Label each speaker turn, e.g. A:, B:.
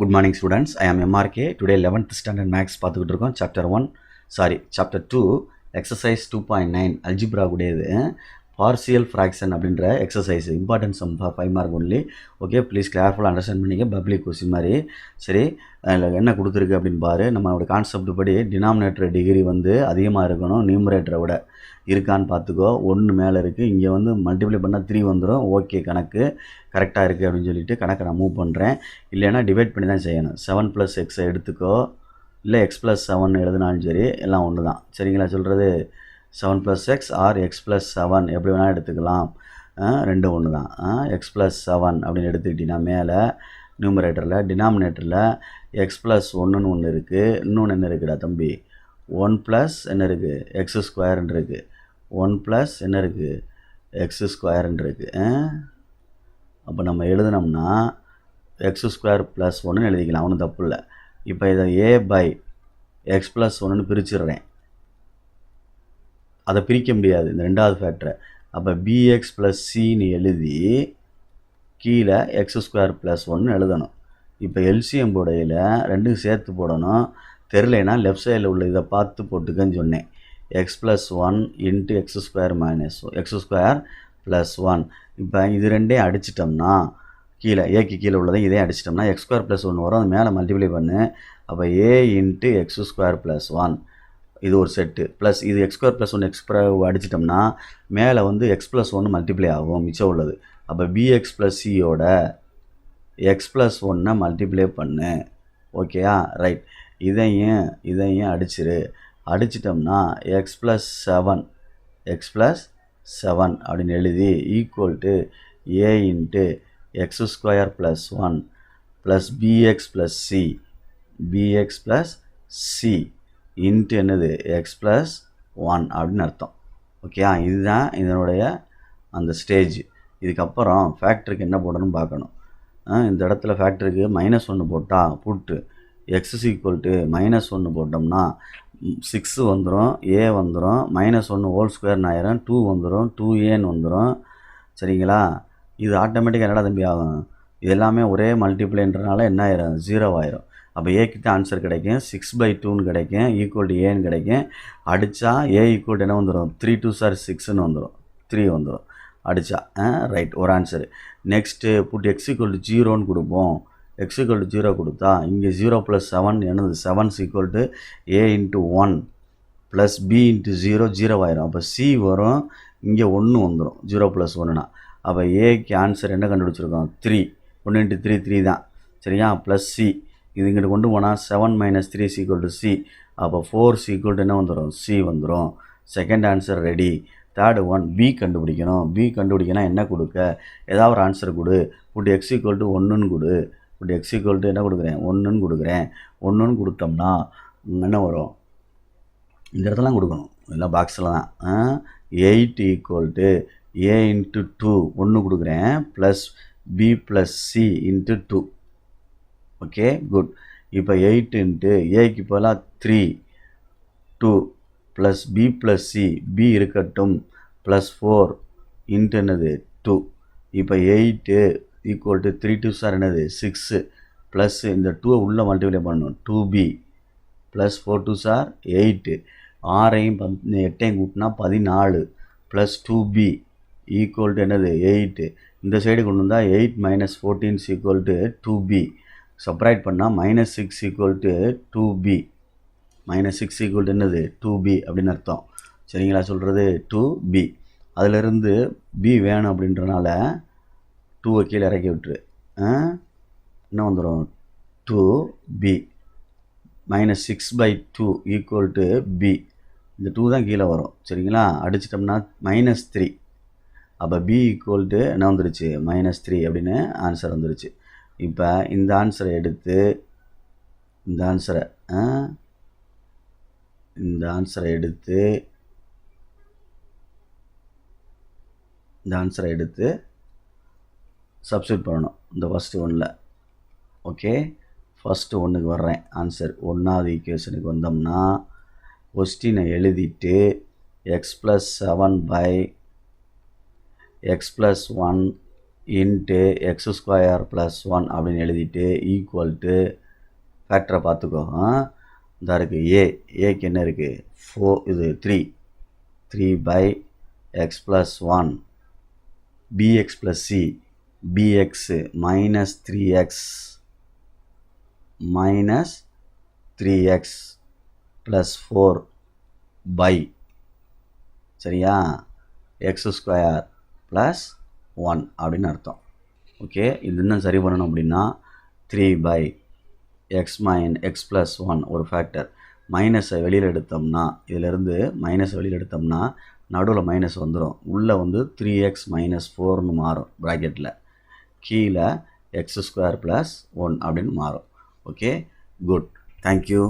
A: Good morning students, I am MRK. Today 11th standard maths பார்த்துக்கிட்டு இருக்கோம். chapter 2 exercise 2.9 algebra கூடியது partial fraction அப்படின்ற exercise important sum for 5 mark only. Okay, please careful understand பண்ணிங்க. public question மாதிரி. சரி, என்ன கொடுத்துருக்கு அப்படின்னு பாரு. நம்மளோட கான்செப்ட் படி டினாமினேட்டர் டிகிரி வந்து அதிகமாக இருக்கணும் நியூமரேட்டரை விட. இருக்கான்னு பார்த்துக்கோ. 1 மேலே இருக்குது, இங்கே வந்து மல்டிப்ளை பண்ணால் 3 வந்துடும். ஓகே, கணக்கு கரெக்டாக இருக்குது அப்படின்னு சொல்லிட்டு கணக்கை நான் மூவ் பண்ணுறேன். இல்லைன்னா டிவைட் பண்ணி தான் செய்யணும். 7 + x எடுத்துக்கோ, இல்லை x + 7 எழுதினாலும் சரி, எல்லாம் ஒன்று தான். சரிங்களா சொல்கிறது? 7 + x ஆர் x + 7 எப்படி வேணால் எடுத்துக்கலாம், ரெண்டு ஒன்று தான். x + 7 அப்படின்னு எடுத்துக்கிட்டிங்கன்னா மேலே நியூமரேட்டரில், டினாமினேட்டரில் x + 1ன்னு ஒன்று இருக்குது. இன்னொன்று என்ன இருக்குடா தம்பி? 1 + என்ன இருக்குது? x² இருக்குது. 1 + என்ன இருக்குது? x² இருக்குது. அப்போ நம்ம எழுதினோம்னா x² + 1ன்னு எழுதிக்கலாம், ஒன்றும் தப்பு இல்லை. இப்போ இதை a/x + 1ன்னு பிரிச்சிடுறேன். அதை பிரிக்க முடியாது இந்த ரெண்டாவது ஃபேக்டரை. அப்போ bx + cன்னு எழுதி கீழே x² + 1ன்னு எழுதணும். இப்போ எல்சிஎம் போடையில் ரெண்டும் சேர்த்து போடணும். தெரிலனா லெஃப்ட் சைடில் உள்ள இதை பார்த்து போட்டுக்கன்னு சொன்னேன். x + 1 × x² - x² + 1. இப்போ இது ரெண்டையும் அடிச்சிட்டோம்னா கீழே ஏக்கு கீழே உள்ளதை இதே அடிச்சிட்டோம்னா x² + 1 வரும். அது மேலே மல்டிப்ளை பண்ணு. அப்போ a × x² + 1 இது ஒரு செட்டு. ப்ளஸ் இது x² + 1 x² அடிச்சிட்டோம்னா மேலே வந்து x + 1 மல்டிப்ளை ஆகும், மிச்சம் உள்ளது. அப்போ bx + cயோட x + 1 மல்டிப்ளை பண்ணு. ஓகேயா? ரைட். இதையும் அடிச்சிரு. அடிச்சிட்டோம்னா x + 7 அப்படின்னு எழுதி equal to a × x² + 1 plus bx + c into என்னது? x + 1 அப்படின்னு அர்த்தம். ஓகேயா? இதுதான் இதனுடைய அந்த ஸ்டேஜ். இதுக்கப்புறம் ஃபேக்டருக்கு என்ன போடணும்னு பார்க்கணும். இந்த இடத்துல ஃபேக்டருக்கு -1 போட்டால் புட்டு x = -1 போட்டோம்னா 6 வந்துடும், a வந்துடும், -1² ஆயிரும், 2 வந்துடும், 2aன்னு வந்துடும். சரிங்களா? இது ஆட்டோமேட்டிக்காக என்னடா தம்பி ஆகும்? இது எல்லாமே ஒரே மல்டிப்ளைன்றனால என்ன ஆயிரும்? 0 ஆயிரும். அப்போ ஏக்கு தான் ஆன்சர் கிடைக்கும். 6/2ன்னு கிடைக்கும், ஈக்குவல் டு ஏன்னு கிடைக்கும். அடித்தா a = என்ன வந்துடும்? 3 × 2 = 6ன்னு வந்துடும், 3 வந்துடும் அடித்தா. ரைட், ஒரு ஆன்சரு. நெக்ஸ்ட்டு புட் x = 0ன்னு கொடுப்போம். x = 0 கொடுத்தா இங்கே 0 + 7 என்னது? 7 = a × 1 ப்ளஸ் b × 0 0 ஆயிரும். அப்போ c வரும், இங்கே 1 வந்துடும் 0 + 1னா. அப்போ ஏக்கு ஆன்சர் என்ன கண்டுபிடிச்சிருக்கோம்? 3. 1 × 3 3 தான். சரியா? ப்ளஸ் c இது இங்கிட்டு கொண்டு போனால் 7 - 3 = c. அப்போ 4 = என்ன வந்துடும்? c வந்துடும். Second answer ready. Third one B கண்டுபிடிக்கணும். பி கண்டுபிடிக்கணும் என்ன கொடுக்க? ஏதாவது ஒரு ஆன்சர் கொடு. புட் x = 1ன்னு கொடு. புட் x = என்ன கொடுக்குறேன்? 1ன்னு கொடுக்குறேன். 1ன்னு கொடுத்தோம்னா என்ன வரும்? இந்த இடத்துலாம் கொடுக்கணும், எல்லாம் பாக்ஸில் தான். 8 = a × 2 1 கொடுக்குறேன், plus b + c × 2. Okay, good. இப்போ 8 × ஏக்கு பதிலாக 3 2 ப்ளஸ் b + c, b இருக்கட்டும், ப்ளஸ் 4 × என்னது? 2. இப்போ 8 = 3 × 2 என்னது? 6 ப்ளஸ் இந்த 2 உள்ளே மல்டிப்ளை பண்ணணும், 2b ப்ளஸ் 4 × 2 8. 6ஐயும் 8ஐயும் கூட்டினா 14 ப்ளஸ் 2b = என்னது? 8. இந்த சைடு கொண்டு வந்தால் 8 - 14 = 2b. சப்ராக்ட் பண்ணால் -6 = 2b. -6 = என்னது? 2b அப்படின்னு அர்த்தம். சரிங்களா சொல்கிறது? 2b. அதிலிருந்து b வேணும் அப்படின்றனால 2 கீழே இறக்கி விட்டுரு. என்ன வந்துடும்? 2b -6/2 = b. இந்த 2 தான் கீழே வரும். சரிங்களா? அடிச்சிட்டோம்னா -3. அப்போ b = என்ன வந்துருச்சு? -3 அப்படின்னு ஆன்சர் வந்துருச்சு. இப்போ இந்த ஆன்சரை எடுத்து இந்த ஆன்சரை எடுத்து சப்ஸ்டியூட் பண்ணணும் இந்த ஃபஸ்ட்டு ஒன்றில். ஓகே, ஃபஸ்ட்டு ஒன்றுக்கு வர்றேன். ஆன்சர் 1வது ஈக்குவேஷனுக்கு வந்தோம்னா கொஸ்டினை எழுதிட்டு x + 7/x + 1 into X square plus 1 அப்படின்னு எழுதிட்டு ஈக்குவல் டு ஃபேக்டரை பார்த்துக்கோ. இந்த இருக்குது ஏக்கு என்ன இருக்குது 4 இது 3 by X plus 1 bx plus C bx minus 3x plus 4 by சரியா எக்ஸ் ஸ்கொயர் ப்ளஸ் 1 அப்படின்னு அர்த்தம். ஓகே, இது இன்னும் சரி பண்ணணும் அப்படின்னா 3 பை எக்ஸ் ப்ளஸ் 1 ஒரு ஃபேக்டர் மைனஸை வெளியில் எடுத்தோம்னா இதிலேருந்து மைனஸ் வெளியில் எடுத்தோம்னா நடுவில் மைனஸ் வந்துடும். உள்ளே வந்து 3x மைனஸ் 4ன்னு மாறும் ப்ராக்கெட்டில். கீழே எக்ஸ் ஸ்கொயர் ப்ளஸ் 1 அப்படின்னு மாறும். Okay, good, thank you.